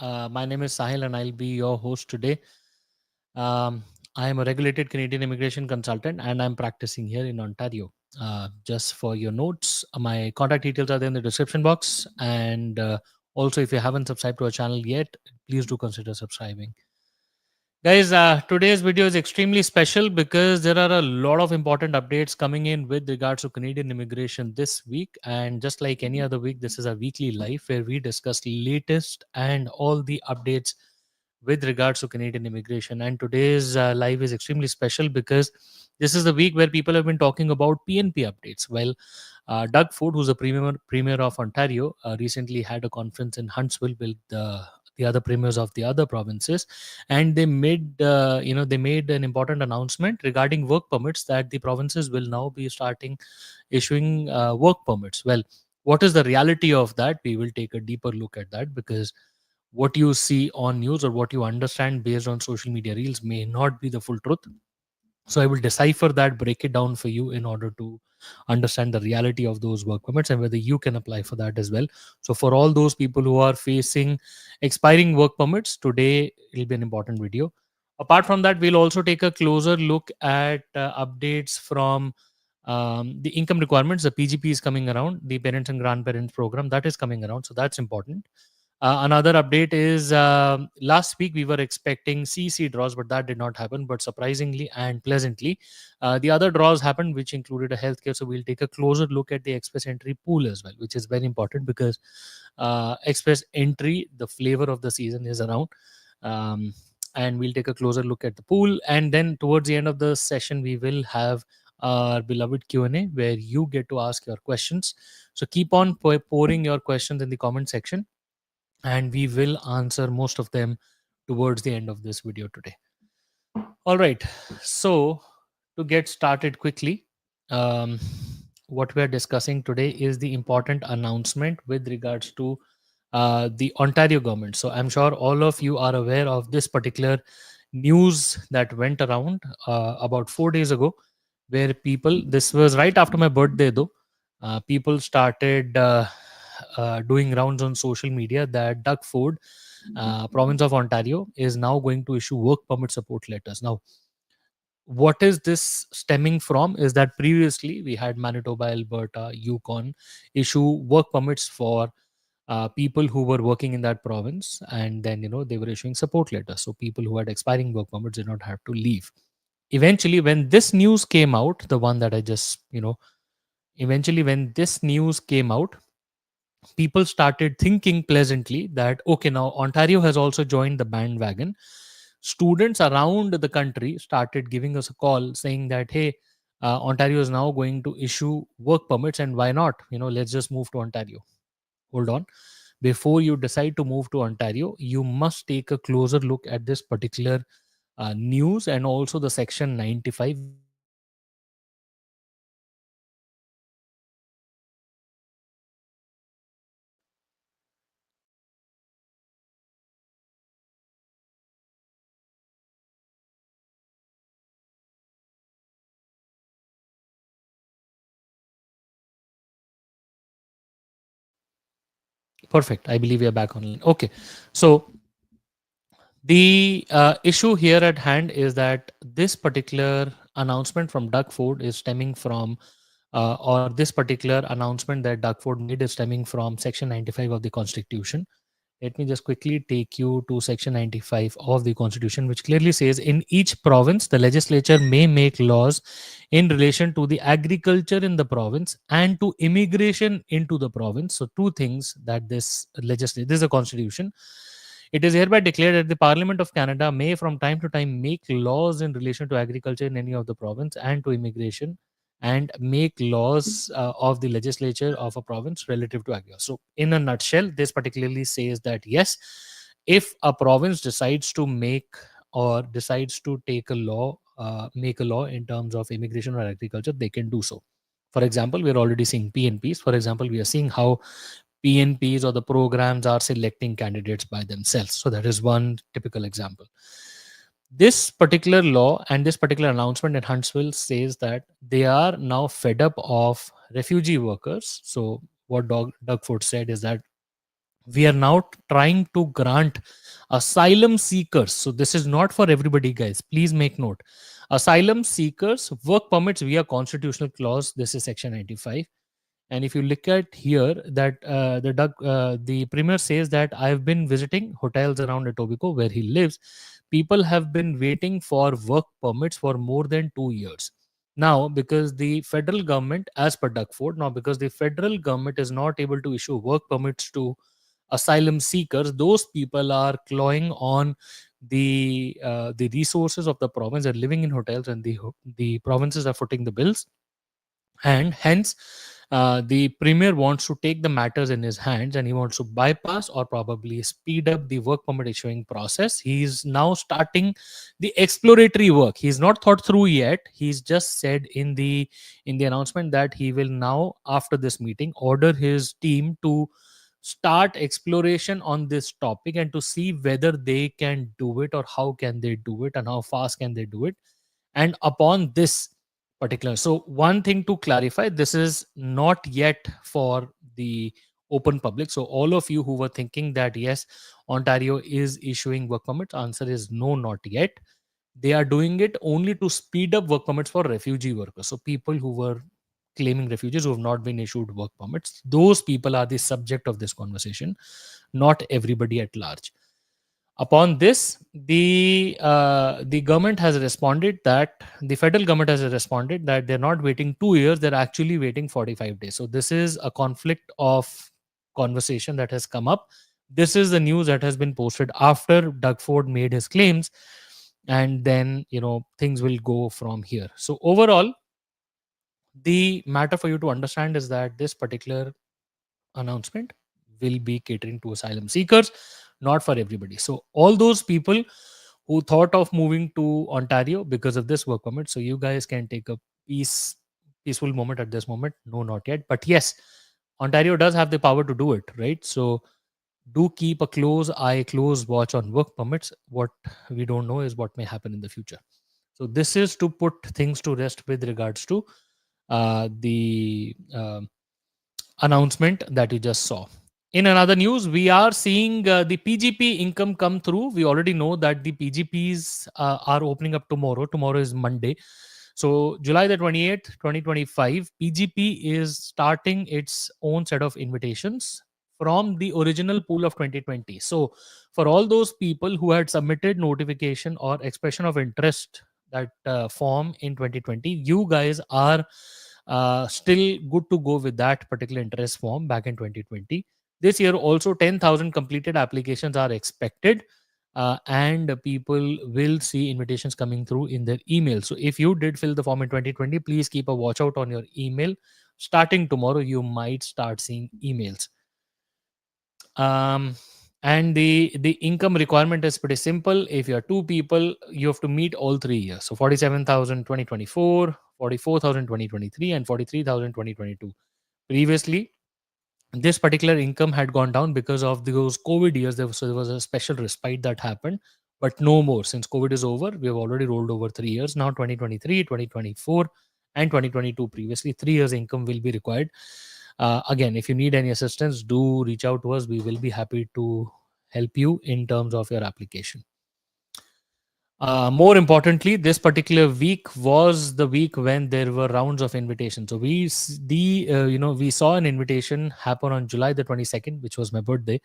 My name is Sahil and I'll be your host today. I am a regulated Canadian immigration consultant and I'm practicing here in Ontario. Just for your notes, my contact details are there in the description box. And also, if you haven't subscribed to our channel yet, please do consider subscribing. Guys, today's video is extremely special because there are a lot of important updates coming in with regards to Canadian immigration this week. And just like any other week, this is a weekly live where we discuss latest and all the updates with regards to Canadian immigration. And today's live is extremely special because this is the week where people have been talking about PNP updates. Well, Doug Ford, who's the premier of Ontario, recently had a conference in Huntsville with the other premiers of the other provinces, and they made an important announcement regarding work permits that the provinces will now be starting issuing work permits. Well, what is the reality of that? We will take a deeper look at that because what you see on news or what you understand based on social media reels may not be the full truth. So I will decipher that, break it down for you in order to understand the reality of those work permits and whether you can apply for that as well. So for all those people who are facing expiring work permits, today it'll be an important video. Apart from that, we'll also take a closer look at updates from the income requirements. The PGP is coming around, the parents and grandparents program that is coming around. So that's important. Another update is last week we were expecting CC draws, but that did not happen. But surprisingly and pleasantly, the other draws happened, which included a healthcare. So we'll take a closer look at the express entry pool as well, which is very important because express entry, the flavor of the season is around. And we'll take a closer look at the pool. And then towards the end of the session, we will have our beloved Q&A where you get to ask your questions. So keep on pouring your questions in the comment section and we will answer most of them towards the end of this video today. All right. So, to get started quickly, um, what we are discussing today is the important announcement with regards to the Ontario government. So, I'm sure all of you are aware of this particular news that went around about 4 days ago, where people, this was right after my birthday though, people started doing rounds on social media that Doug Ford, province of Ontario, is now going to issue work permit support letters. Now, what is this stemming from is that previously we had Manitoba, Alberta, Yukon issue work permits for people who were working in that province, and then they were issuing support letters. So people who had expiring work permits did not have to leave. Eventually, when this news came out, the one that I just eventually when this news came out, people started thinking pleasantly that okay, now Ontario has also joined the bandwagon. Students around the country started giving us a call saying that hey, Ontario is now going to issue work permits, and why not, let's just move to Ontario. Hold on, before you decide to move to Ontario, you must take a closer look at this particular news and also the section 95, which clearly says that yes, if a province decides to make perfect. I believe we are back online. Okay. So the issue here at hand is that this particular announcement from Doug Ford is stemming from, or this particular announcement that Doug Ford made is stemming from Section 95 of the Constitution. Let me just quickly take you to Section 95 of the Constitution, which clearly says in each province, the legislature may make laws in relation to the agriculture in the province and to immigration into the province. So, two things that this is a constitution. It is hereby declared that the Parliament of Canada may from time to time make laws in relation to agriculture in any of the province and to immigration, and make laws of the legislature of a province relative to agriculture. So, in a nutshell, this particularly says that yes, if a province decides to make or decides to make a law in terms of immigration or agriculture, they can do so. For example, we are already seeing PNPs. For example, we are seeing how PNPs or the programs are selecting candidates by themselves. So that is one typical example. This particular law and this particular announcement in Huntsville says that they are now fed up of refugee workers. So what Doug Ford said is that We are now trying to grant asylum seekers. So this is not for everybody, guys. Please make note. Asylum seekers work permits via constitutional clause. This is section 95. And if you look at here, that the premier says that I've been visiting hotels around Etobicoke where he lives. People have been waiting for work permits for more than 2 years. Now, because the federal government, as per Doug Ford, now because the federal government is not able to issue work permits to asylum seekers, those people are clawing on the resources of the province. They're living in hotels, and the provinces are footing the bills, and hence the premier wants to take the matters in his hands, and he wants to bypass or probably speed up the work permit issuing process. He's now starting the exploratory work. He's not thought through yet. He's just said in the announcement that he will now, after this meeting, order his team to start exploration on this topic and to see whether they can do it, or how can they do it, and how fast can they do it. And upon this particular, so one thing to clarify, this is not yet for the open public. So all of you who were thinking that yes, Ontario is issuing work permits, answer is no, not yet. They are doing it only to speed up work permits for refugee workers. So people who were claiming refugees who have not been issued work permits, those people are the subject of this conversation, not everybody at large. Upon this, the government has responded that the federal government has responded that they're not waiting 2 years, they're actually waiting 45 days. So this is a conflict of conversation that has come up. This is the news that has been posted after Doug Ford made his claims, and then things will go from here. So overall, the matter for you to understand is that this particular announcement will be catering to asylum seekers, not for everybody. So all those people who thought of moving to Ontario because of this work permit, so you guys can take a peaceful moment at this moment. No, not yet, but yes, Ontario does have the power to do it, right? So do keep a close eye, close watch on work permits. What we don't know is what may happen in the future. So this is to put things to rest with regards to the announcement that you just saw. In another news, we are seeing the PGP income come through. We already know that the PGPs are opening up tomorrow. Tomorrow is Monday. So July the 28th, 2025, PGP is starting its own set of invitations from the original pool of 2020. So for all those people who had submitted notification or expression of interest, that form in 2020, you guys are still good to go with that particular interest form back in 2020. This year also 10,000 completed applications are expected, and people will see invitations coming through in their email. So if you did fill the form in 2020, please keep a watch out on your email. Starting tomorrow, you might start seeing emails. um, and the income requirement is pretty simple. If you're two people, you have to meet all 3 years. So 47,000 2024, 44,000 2023, and 43,000 2022. Previously, this particular income had gone down because of those COVID years. So there was a special respite that happened, but no more. Since COVID is over, we have already rolled over 3 years. Now 2023, 2024, and 2022. Previously, 3 years income will be required. Again, if you need any assistance, do reach out to us. We will be happy to help you in terms of your application. More importantly, this particular week was the week when there were rounds of invitations. So we saw an invitation happen on July the 22nd, which was my birthday.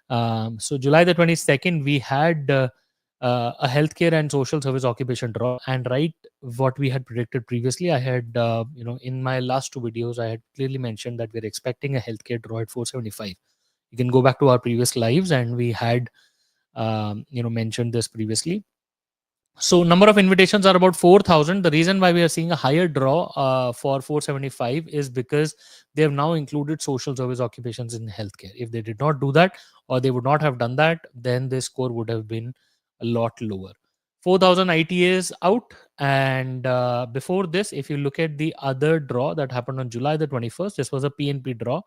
So July the 22nd, we had a healthcare and social service occupation draw, and right, what we had predicted previously. I had in my last two videos, I had clearly mentioned that we're expecting a healthcare draw at 475. You can go back to our previous lives, and we had mentioned this previously. So number of invitations are about 4,000. The reason why we are seeing a higher draw for 475 is because they have now included social service occupations in healthcare. If they did not do that, or they would not have done that, then the score would have been a lot lower. 4,000 ITAs out. And before this, if you look at the other draw that happened on July the 21st, this was a PNP draw.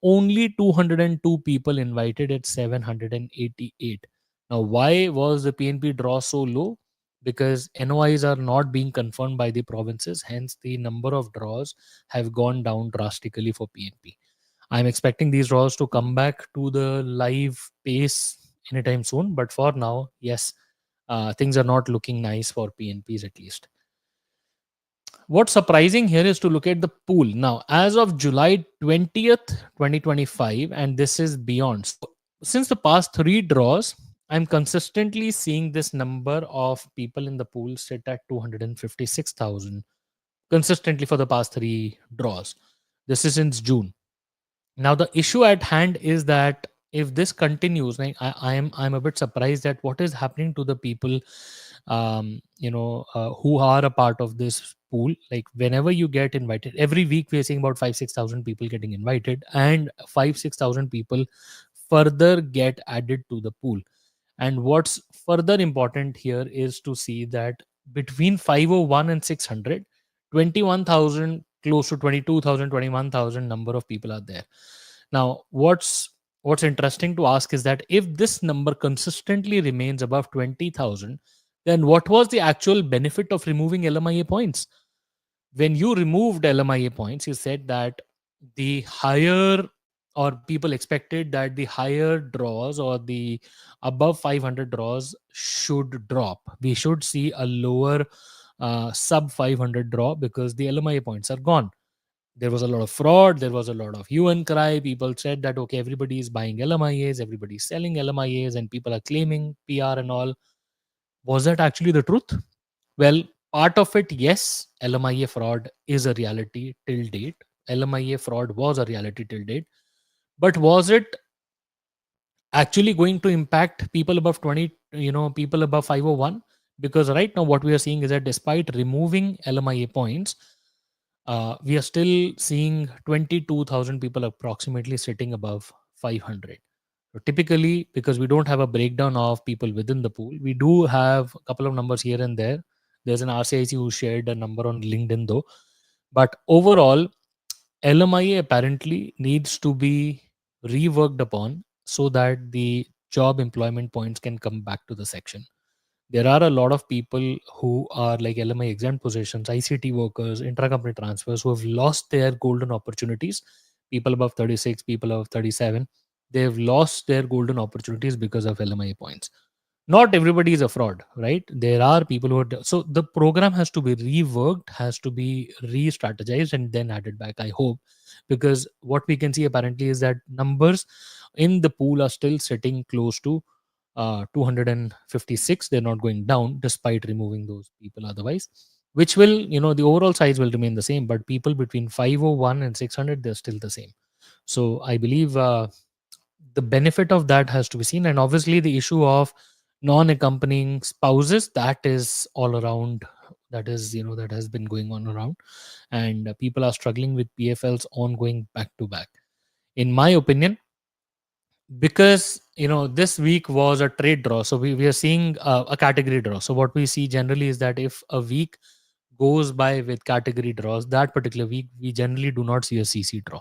Only 202 people invited at 788. Now, why was the PNP draw so low? Because NOIs are not being confirmed by the provinces. Hence, the number of draws have gone down drastically for PNP. I'm expecting these draws to come back to the live pace anytime soon. But for now, yes, things are not looking nice for PNPs at least. What's surprising here is to look at the pool. Now, as of July 20th, 2025, and this is beyond. So, since the past three draws, I'm consistently seeing this number of people in the pool sit at 256,000 consistently for the past three draws. This is since June. Now the issue at hand is that if this continues, like I'm a bit surprised at what is happening to the people, who are a part of this pool. Like whenever you get invited, every week we are seeing about 5-6 thousand people getting invited, and 5-6 thousand people further get added to the pool. And what's further important here is to see that between 501 and 600, 21,000, close to 22,000, 21,000 number of people are there. Now, what's interesting to ask is that if this number consistently remains above 20,000, then what was the actual benefit of removing LMIA points? When you removed LMIA points, you said that the higher, or people expected that the higher draws or the above 500 draws should drop. We should see a lower sub 500 draw because the LMIA points are gone. There was a lot of fraud. There was a lot of hue and cry. People said that, okay, everybody is buying LMIAs, everybody's selling LMIAs, and people are claiming PR and all. Was that actually the truth? Well, part of it, yes, LMIA fraud is a reality till date. LMIA fraud was a reality till date. But was it actually going to impact people above 20, people above 501? Because right now, what we are seeing is that despite removing LMIA points, we are still seeing 22,000 people approximately sitting above 500. So typically, because we don't have a breakdown of people within the pool, we do have a couple of numbers here and there. There's an RCIC who shared a number on LinkedIn though. But overall, LMIA apparently needs to be reworked upon so that the job employment points can come back to the section. There are a lot of people who are like LMI exempt positions, ICT workers, intra-company transfers who have lost their golden opportunities. People above 36, people above 37, they've lost their golden opportunities because of LMI points. Not everybody is a fraud, right? There are people who are, so the program has to be reworked, has to be re-strategized and then added back, I hope, because what we can see apparently is that numbers in the pool are still sitting close to 256. They're not going down despite removing those people otherwise, which will, the overall size will remain the same, but people between 501 and 600, they're still the same. So I believe the benefit of that has to be seen. And obviously the issue of non-accompanying spouses, that is all around. That is, that has been going on around, and people are struggling with PFLs ongoing back to back, in my opinion, because this week was a trade draw. So we are seeing a category draw. So what we see generally is that if a week goes by with category draws, that particular week we generally do not see a CC draw.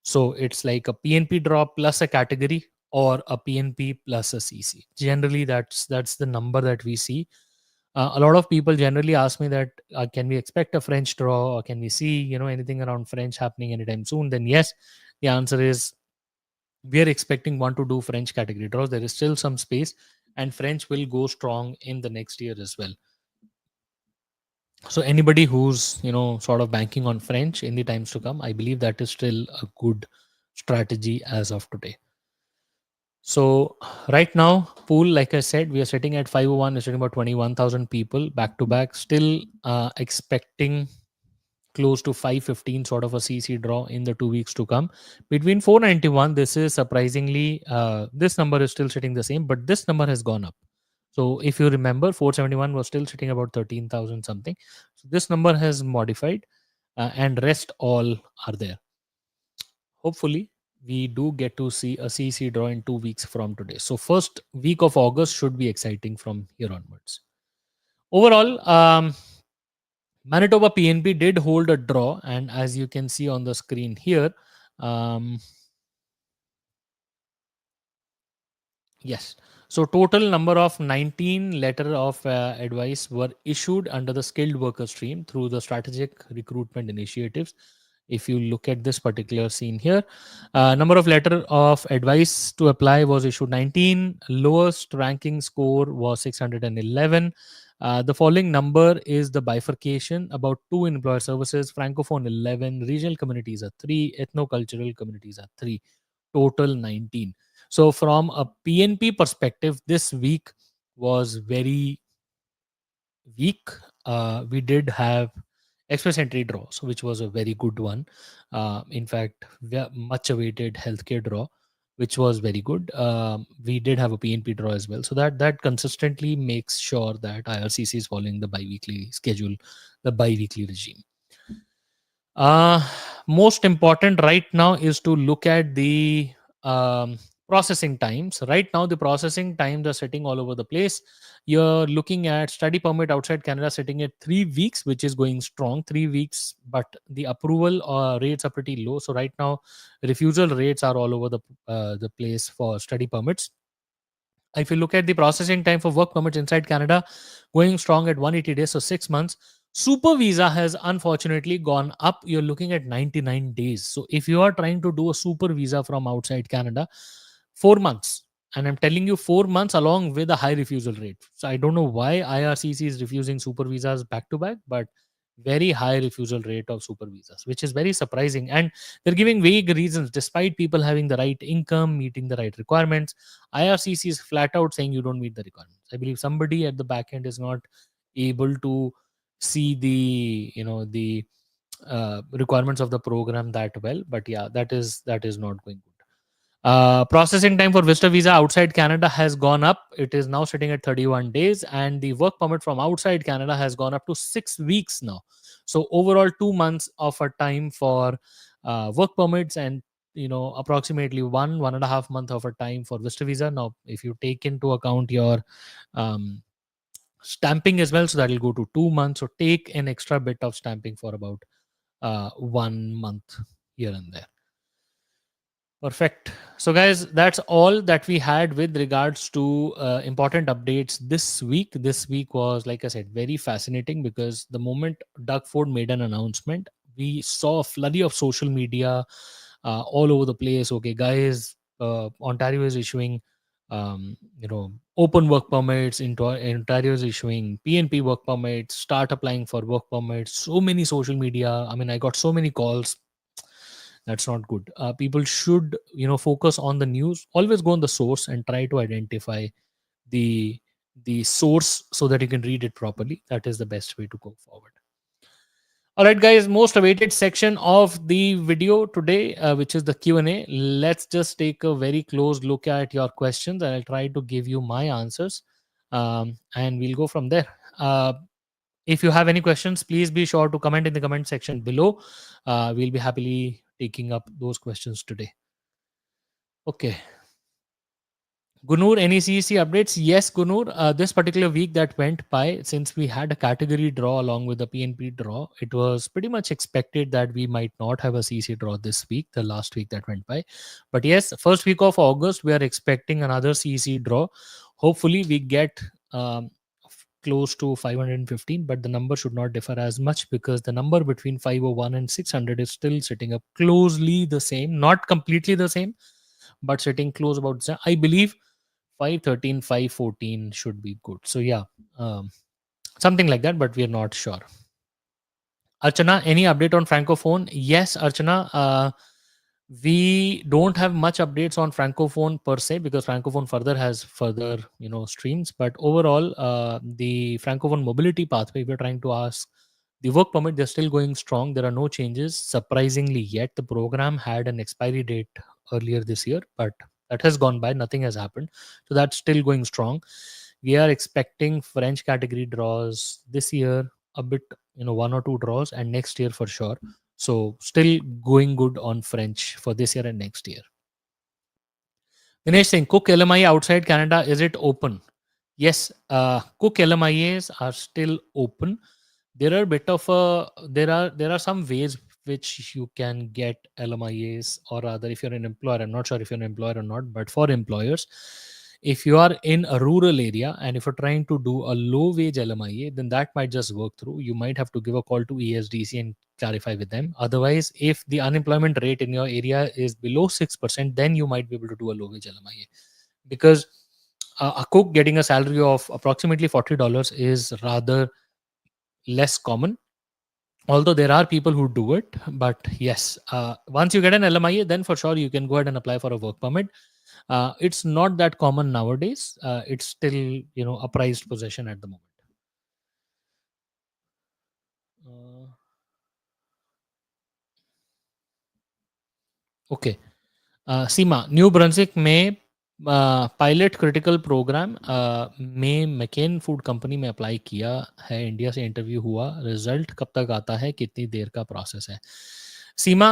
So it's like a PNP draw plus a category, or a PNP plus a CC. Generally that's the number that we see. A lot of people generally ask me that, can we expect a French draw, or can we see anything around French happening anytime soon? Then yes, the answer is we are expecting one to do French category draws. There is still some space, and French will go strong in the next year as well. So anybody who's sort of banking on French in the times to come, I believe that is still a good strategy as of today. So right now, pool, like I said, we are sitting at 501, we're sitting about 21,000 people back to back, still expecting close to 515 sort of a CC draw in the 2 weeks to come. Between 491, this is surprisingly, this number is still sitting the same, but this number has gone up. So if you remember, 471 was still sitting about 13,000 something. So this number has modified, and rest all are there. Hopefully, we do get to see a CC draw in 2 weeks from today. So first week of August should be exciting from here onwards. Overall, Manitoba PNP did hold a draw, and as you can see on the screen here, um, yes. So total number of 19 letter of advice were issued under the skilled worker stream through the strategic recruitment initiatives. if you look at this particular scene here. Number of letter of advice to apply was issued 19. Lowest ranking score was 611. The following number is the bifurcation: about 2 in employer services, francophone 11, regional communities are 3, ethno-cultural communities are 3, total 19. So from a PNP perspective, this week was very week. We did have express entry draws, which was a very good one. In fact, much awaited healthcare draw, which was very good. We did have a PNP draw as well, so that consistently makes sure that IRCC is following the bi-weekly schedule, the bi-weekly regime. Uh, Most important right now is to look at the um, processing times. Right now, the processing times are sitting all over the place. You're looking at study permit outside Canada sitting at 3 weeks, which is going strong, 3 weeks, but the approval rates are pretty low. So right now, refusal rates are all over the place for study permits. If you look at the processing time for work permits inside Canada, going strong at 180 days, so 6 months. Super visa has unfortunately gone up. You're looking at 99 days. So if you are trying to do a super visa from outside Canada, 4 months. And I'm telling you, 4 months along with a high refusal rate. So I don't know why IRCC is refusing super visas back to back, but very high refusal rate of super visas, which is very surprising. And they're giving vague reasons despite people having the right income, meeting the right requirements. IRCC is flat out saying you don't meet the requirements. I believe somebody at the back end is not able to see the requirements of the program that well. But yeah, that is not going good. Processing time for visitor visa outside Canada has gone up. It is now sitting at 31 days, and the work permit from outside Canada has gone up to 6 weeks now. So overall, 2 months of a time for work permits, and approximately 1.5 month of a time for visitor visa. Now, if you take into account your um, stamping as well, so that will go to 2 months. So take an extra bit of stamping for about 1 month here and there. Perfect. So, guys, that's all that we had with regards to important updates this week. This week was, like I said, very fascinating because the moment Doug Ford made an announcement, we saw a flurry of social media all over the place. Okay, guys, Ontario is issuing, open work permits. Ontario is issuing PNP work permits. Start applying for work permits. So many social media. I mean, I got so many calls. That's not good. People should focus on the news, always go on the source and try to identify the the source so that you can read it properly. That is the best way to go forward. All right, guys, most awaited section of the video today, which is the Q&A. Let's just take a very close look at your questions, and I'll try to give you my answers, and we'll go from there. If you have any questions, please be sure to comment in the comment section below. We'll be happily taking up those questions today. Okay. Gunnor, any CEC updates? Yes, Gunnor. This particular week that went by, since we had a category draw along with the PNP draw, it was pretty much expected that we might not have a CEC draw this week, the last week that went by. But yes, first week of August, we are expecting another CEC draw. Hopefully, we get close to 515, but the number should not differ as much because the number between 501 and 600 is still sitting up closely the same, not completely the same, but sitting close about the same. I believe 513, 514 should be good. So yeah, something like that, but we are not sure. Archana, any update on Francophone? Yes, Archana. We don't have much updates on Francophone per se because Francophone further has further streams. But overall, the Francophone mobility pathway, we're trying to ask the work permit, they're still going strong. There are no changes surprisingly yet. The program had an expiry date earlier this year, but that has gone by. Nothing has happened. So that's still going strong. We are expecting French category draws this year, a bit, one or two draws, and next year for sure. So still going good on French for this year and next year. Dinesh Singh, Cook LMI outside Canada, is it open? Yes, Cook LMIAs are still open. There are there are some ways which you can get LMIAs, or rather, if you're an employer, I'm not sure if you're an employer or not, but for employers, If you are in a rural area and if you're trying to do a low wage LMIA, then that might just work through. You might have to give a call to ESDC and clarify with them. Otherwise, if the unemployment rate in your area is below 6%, then you might be able to do a low wage LMIA. Because a cook getting a salary of approximately $40 is rather less common, although there are people who do it. But yes, once you get an LMIA, then for sure you can go ahead and apply for a work permit. It's not that common nowadays. It's still, a prized possession at the moment. uh, okay. Seema, new Brunswick में pilot critical programme में मैकेन food company में apply किया है, India से interview हुआ, result कब तक आता है, कितनी देर का प्रोसेस है? सीमा,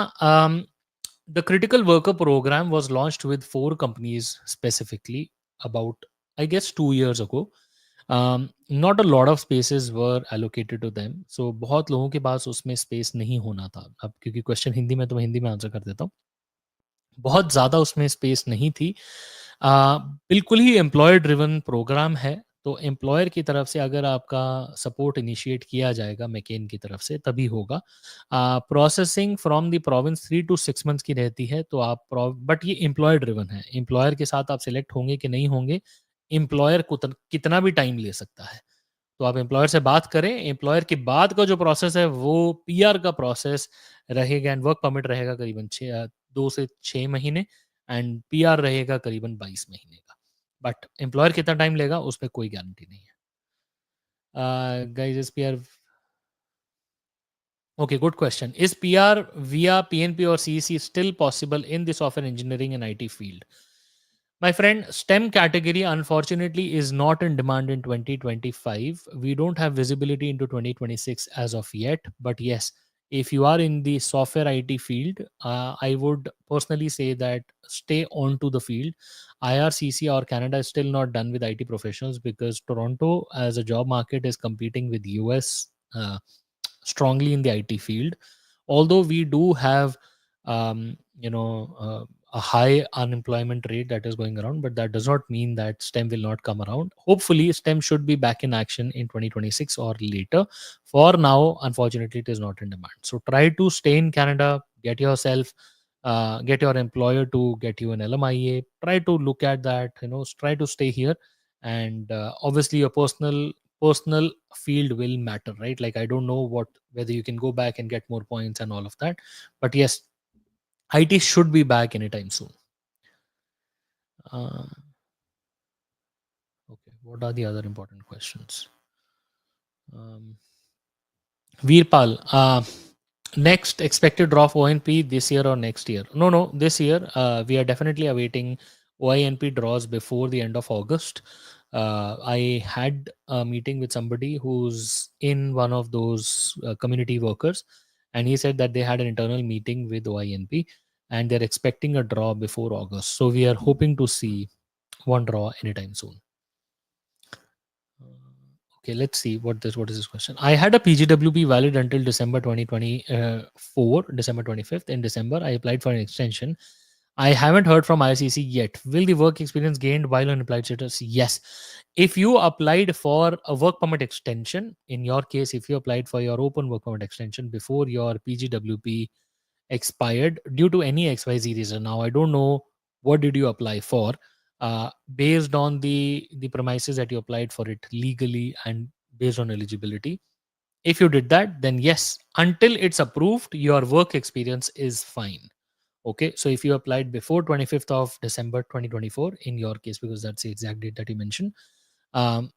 the critical worker program was launched with 4 companies specifically about, I guess, 2 years ago. Not a lot of spaces were allocated to them, so बहुत लोगों के पास उसमें स्पेस नहीं होना था. अब क्योंकि क्वेश्चन हिंदी में, तो मैं हिंदी में आंसर कर देता हूँ. बहुत ज़्यादा उसमें स्पेस नहीं थी. अ, बिल्कुल ही एम्प्लॉयर ड्रिवन प्रोग्राम है, तो एम्प्लॉयर की तरफ से अगर आपका सपोर्ट इनिशिएट किया जाएगा मैकेन की तरफ से, तभी होगा. Processing from the province 3 to 6 months की रहती है, तो आप बट ये एम्प्लॉयर ड्रिवन है. एम्प्लॉयर के साथ आप सिलेक्ट होंगे कि नहीं होंगे, एम्प्लॉयर कितना भी टाइम ले सकता है. तो आप एम्प्लॉयर से बात करें, एम्प्लॉयर के बाद का जो प्रोसेस है वो पीआर का प्रोसेस रहेगा, एंड वर्क परमिट रहेगा करीबन 2 से 6 महीने, एंड पीआर रहेगा करीबन 22 महीने का. बट एम्प्लॉयर कितना टाइम लेगा, उसमें कोई गारंटी नहीं है. Guys, is PR okay? Good question. Is PR विया पीएनपी और CEC still possible in the software engineering and IT field? My friend, STEM category unfortunately is not in demand in 2025. We don't have visibility into 2026 as of yet. But yes, if you are in the software IT field, I would personally say that stay on to the field. IRCC or Canada is still not done with IT professionals because Toronto as a job market is competing with US strongly in the IT field. Although we do have, a high unemployment rate that is going around, but that does not mean that STEM will not come around. Hopefully, STEM should be back in action in 2026 or later. For now, unfortunately, it is not in demand. So try to stay in Canada, get your employer to get you an LMIA. Try to look at that. Try to stay here, and obviously, your personal field will matter, right? Like, I don't know whether you can go back and get more points and all of that, but yes, IT should be back anytime soon. uh, okay, what are the other important questions? um, Veerpal, next expected draw for ONP this year or next year? No, this year. We are definitely awaiting OINP draws before the end of August. I had a meeting with somebody who's in one of those community workers, and he said that they had an internal meeting with OINP and they're expecting a draw before August. So we are hoping to see one draw anytime soon. Okay, let's see what is this question. I had a PGWP valid until December 2024, December 25th. In December, I applied for an extension. I haven't heard from IRCC yet. Will the work experience gained while on applied status? Yes. If you applied for a work permit extension, in your case, if you applied for your open work permit extension before your PGWP expired due to any XYZ reason. Now, I don't know what did you apply for. Based on the premises that you applied for it legally and based on eligibility. If you did that, then yes, until it's approved, your work experience is fine. Okay, so if you applied before 25th of December 2024, in your case, because that's the exact date that you mentioned, um,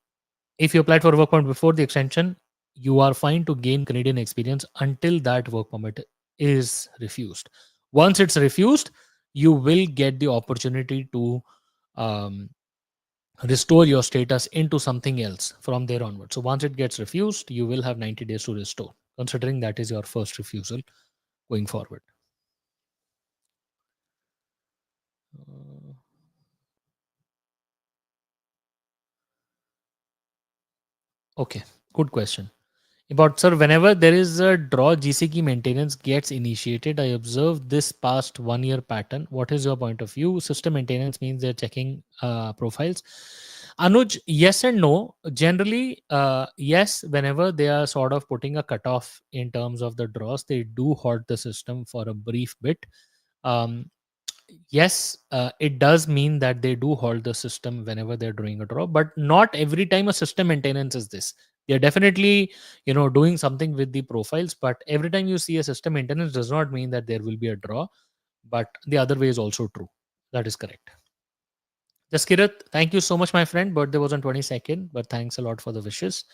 if you applied for work permit before the extension, you are fine to gain Canadian experience until that work permit is refused. Once it's refused, you will get the opportunity to um, restore your status into something else from there onward. So once it gets refused, you will have 90 days to restore, considering that is your first refusal going forward. Uh, okay, good question. About sir, whenever there is a draw, GC key maintenance gets initiated. I observed this past 1 year pattern. What is your point of view? System maintenance means they're checking profiles. Anuj, yes and no. Generally, yes, whenever they are sort of putting a cutoff in terms of the draws, they do halt the system for a brief bit. Um, yes, it does mean that they do halt the system whenever they're doing a draw, but not every time a system maintenance is this. They're definitely, doing something with the profiles, but every time you see a system maintenance does not mean that there will be a draw, but the other way is also true. That is correct. Jaskirat, thank you so much, my friend. Birthday was on 22nd, but thanks a lot for the wishes.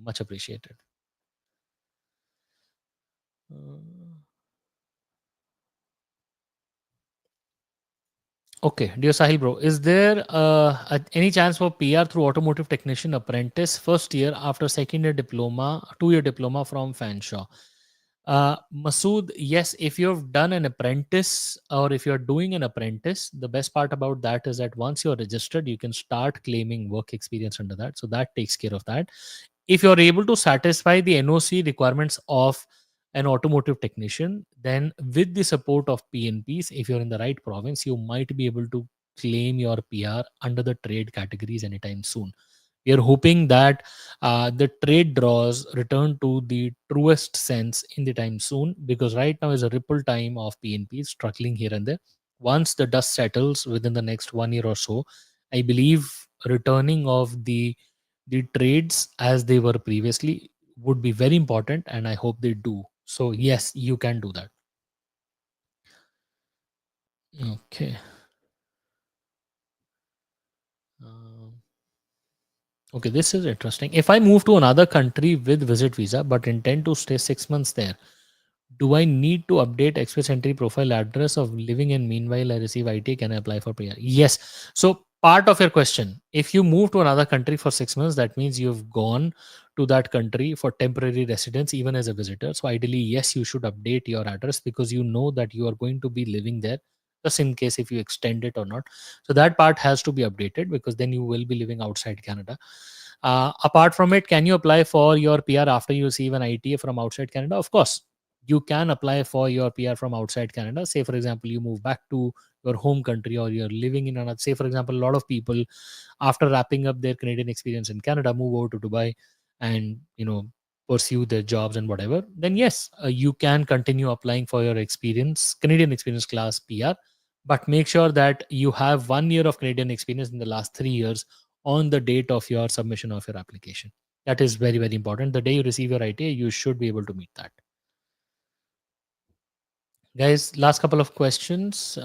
Much appreciated. Uh, Okay, dear Sahil bro, is there any chance for PR through automotive technician apprentice first year after second year diploma, 2 year diploma from Fanshawe? Masood, yes, if you've done an apprentice or if you're doing an apprentice, the best part about that is that once you're registered, you can start claiming work experience under that. So that takes care of that. If you're able to satisfy the NOC requirements of an automotive technician, then with the support of PNPs, if you're in the right province, you might be able to claim your PR under the trade categories anytime soon. We are hoping that the trade draws return to the truest sense in the time soon, because right now is a ripple time of PNPs struggling here and there. Once the dust settles within the next 1 year or so, I believe returning of the trades as they were previously would be very important, and I hope they do. So yes, you can do that. Okay. Um, okay, this is interesting. If I move to another country with visit visa but intend to stay 6 months there, do I need to update express entry profile address of living and meanwhile I receive IT? Can I apply for PR? Yes. So part of your question, if you move to another country for 6 months, that means you've gone to that country for temporary residence, even as a visitor. So ideally, yes, you should update your address because you know that you are going to be living there just in case if you extend it or not. So that part has to be updated because then you will be living outside Canada. Apart from it, can you apply for your PR after you receive an ITA from outside Canada? Of course, you can apply for your PR from outside Canada. Say, for example, you move back to your home country or you're living in another, say, for example, a lot of people after wrapping up their Canadian experience in Canada move over to Dubai and, pursue their jobs and whatever. Then, yes, you can continue applying for your experience, Canadian experience class PR, but make sure that you have 1 year of Canadian experience in the last 3 years on the date of your submission of your application. That is very, very important. The day you receive your ITA, you should be able to meet that. Guys, last couple of questions.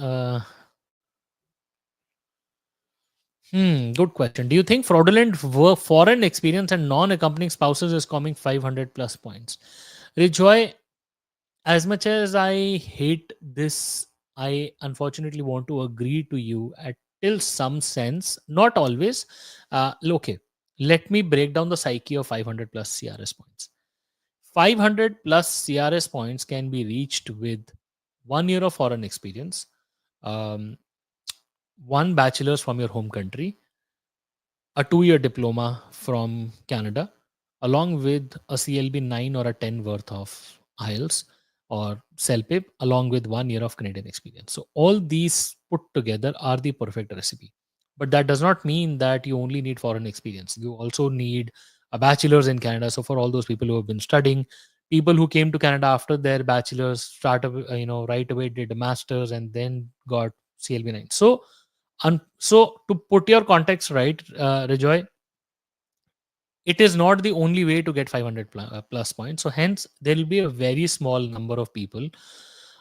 Good question. Do you think fraudulent foreign experience and non-accompanying spouses is coming 500 plus points? Rejoy, as much as I hate this, I unfortunately want to agree to you at till some sense, not always. Okay, let me break down the psyche of 500 plus CRS points. 500 plus CRS points can be reached with 1 year of foreign experience, um, one bachelor's from your home country, a 2 year diploma from Canada, along with a CLB 9 or a 10 worth of IELTS or CELPIP, along with 1 year of Canadian experience. So, all these put together are the perfect recipe. But that does not mean that you only need foreign experience. You also need a bachelor's in Canada. So, for all those people who have been studying, people who came to Canada after their bachelor's, right away did a master's and then got CLB 9. So to put your context right, Rejoy, it is not the only way to get 500 plus points. So hence, there will be a very small number of people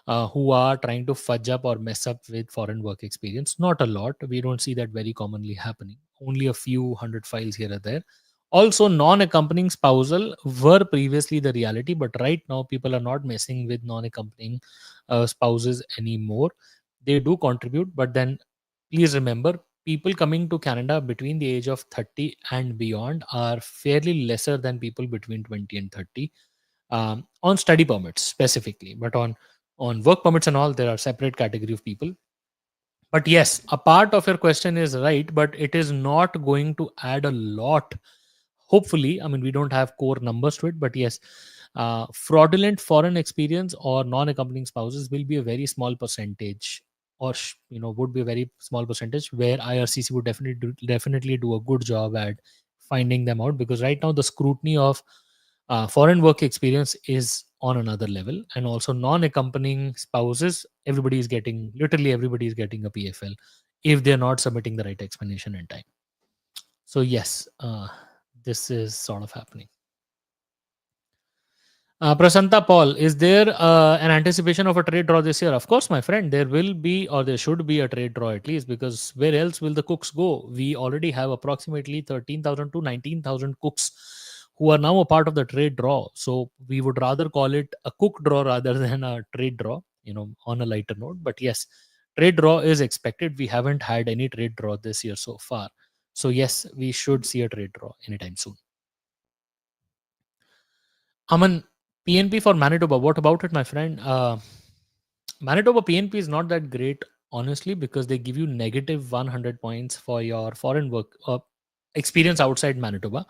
who are trying to fudge up or mess up with foreign work experience. Not a lot. We don't see that very commonly happening. Only a few hundred files here or there. Also, non-accompanying spousal were previously the reality, but right now people are not messing with non-accompanying spouses anymore. They do contribute, but then please remember, people coming to Canada between the age of 30 and beyond are fairly lesser than people between 20 and 30, on study permits specifically. But on work permits and all, there are separate category of people. But yes, a part of your question is right, but it is not going to add a lot. hopefully, I mean, we don't have core numbers to it, but yes, fraudulent foreign experience or non-accompanying spouses will be a very small percentage, or would be a very small percentage, where IRCC would definitely do a good job at finding them out, because right now the scrutiny of foreign work experience is on another level, and also non-accompanying spouses, literally everybody is getting a PFL if they're not submitting the right explanation in time. So yes, this is sort of happening. Prasanta Paul, is there an anticipation of a trade draw this year? Of course, my friend, there will be, or there should be, a trade draw at least, because where else will the cooks go? We already have approximately 13,000 to 19,000 cooks who are now a part of the trade draw. So we would rather call it a cook draw rather than a trade draw, on a lighter note. But yes, trade draw is expected. We haven't had any trade draw this year so far. So yes, we should see a trade draw anytime soon. Aman, PNP for Manitoba. What about it, my friend? Manitoba PNP is not that great, honestly, because they give you negative 100 points for your foreign work experience outside Manitoba,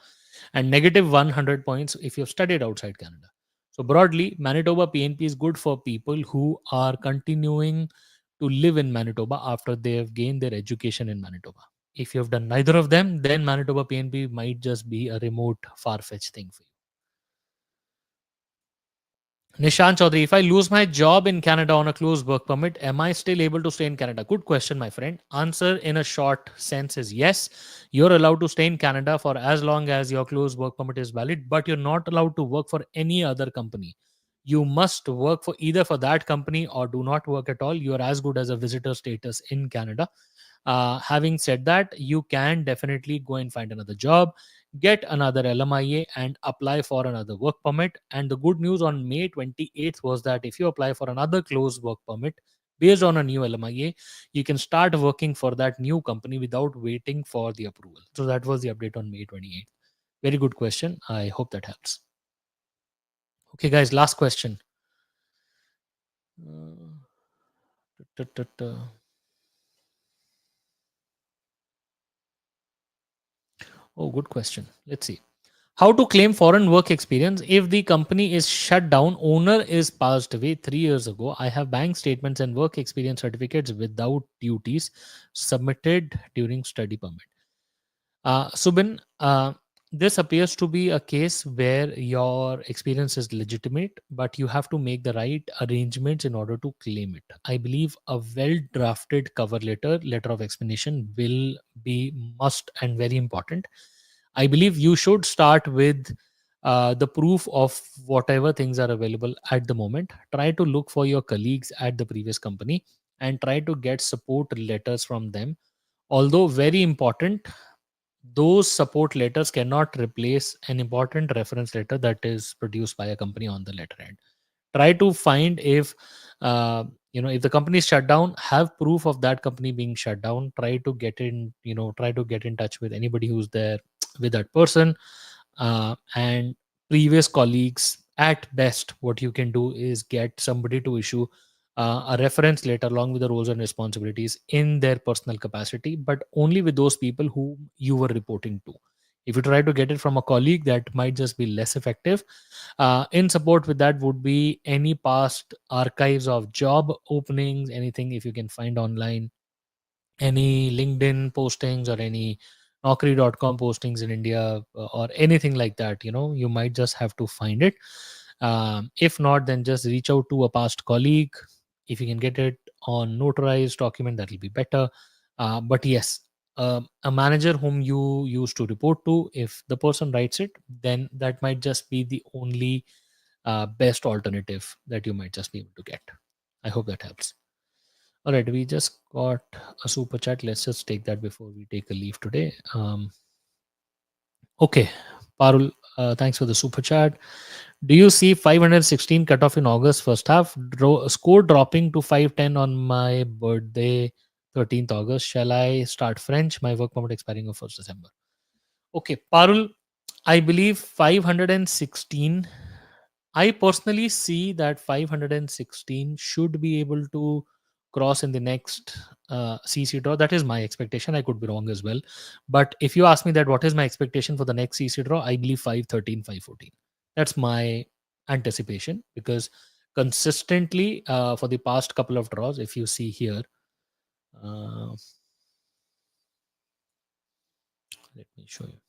and negative 100 points if you've studied outside Canada. So, broadly, Manitoba PNP is good for people who are continuing to live in Manitoba after they have gained their education in Manitoba. If you have done neither of them, then Manitoba PNP might just be a remote, far fetched thing for you. Nishant Chaudhary, if I lose my job in Canada on a closed work permit, am I still able to stay in Canada? Good question, my friend. Answer in a short sense is yes. You're allowed to stay in Canada for as long as your closed work permit is valid, but you're not allowed to work for any other company. You must work for either for that company or do not work at all. You are as good as a visitor status in Canada. Having said that, you can definitely go and find another job, get another LMIA, and apply for another work permit. And the good news on May 28th was that if you apply for another closed work permit based on a new LMIA, you can start working for that new company without waiting for the approval. So that was the update on May 28th. Very good question. I hope that helps. Okay, guys, last question. Uh, tut, tut, tut, uh, Oh, good question. Let's see. How to claim foreign work experience if the company is shut down, owner is passed away 3 years ago. I have bank statements and work experience certificates without duties submitted during study permit. Subin, this appears to be a case where your experience is legitimate, but you have to make the right arrangements in order to claim it. I believe a well drafted cover letter of explanation will be must and very important. I believe you should start with the proof of whatever things are available at the moment. Try to look for your colleagues at the previous company and try to get support letters from them. Although very important, those support letters cannot replace an important reference letter that is produced by a company on the letterhead. Try to find if the company is shut down, have proof of that company being shut down. Try to get in touch with anybody who's there with that person, and previous colleagues. At best, what you can do is get somebody to issue a reference letter along with the roles and responsibilities in their personal capacity, but only with those people who you were reporting to. If you try to get it from a colleague, that might just be less effective. In support with that would be any past archives of job openings, anything if you can find online, any LinkedIn postings or any Naukri.com postings in India, or anything like that. You might just have to find it. If not, then just reach out to a past colleague. If you can get it on notarized document, that will be better. But yes, a manager whom you used to report to, if the person writes it, then that might just be the only best alternative that you might just be able to get. I hope that helps. All right, we just got a super chat. Let's just take that before we take a leave today. Okay, Parul, thanks for the super chat. Do you see 516 cutoff in August first half? Score dropping to 510 on my birthday, 13th August. Shall I start French? My work permit expiring on 1st December. Okay, Parul, I believe 516. I personally see that 516 should be able to cross in the next CC draw. That is my expectation. I could be wrong as well. But if you ask me that what is my expectation for the next CC draw, I believe 513, 514. That's my anticipation, because consistently for the past couple of draws, if you see here, let me show you.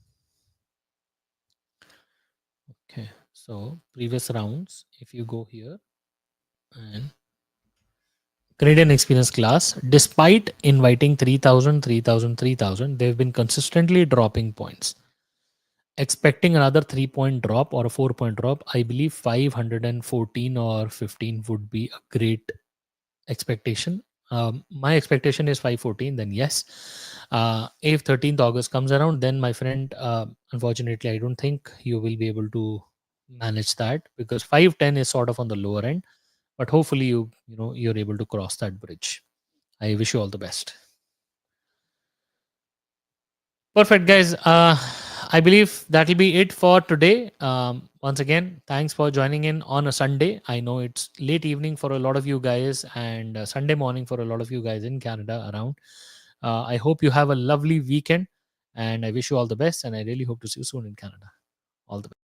Okay, so previous rounds, if you go here and Canadian experience class, despite inviting 3000, 3000, 3000, they've been consistently dropping points. Expecting another 3-point drop or a 4-point drop, I believe 514 or 15 would be a great expectation. My expectation is 514. Then yes, if 13th August comes around, then my friend, unfortunately, I don't think you will be able to manage that, because 510 is sort of on the lower end. But hopefully, you're able to cross that bridge. I wish you all the best. Perfect, guys. I believe that'll be it for today. Once again, thanks for joining in on a Sunday. I know it's late evening for a lot of you guys, and Sunday morning for a lot of you guys in Canada around. I hope you have a lovely weekend, and I wish you all the best. And I really hope to see you soon in Canada. All the best.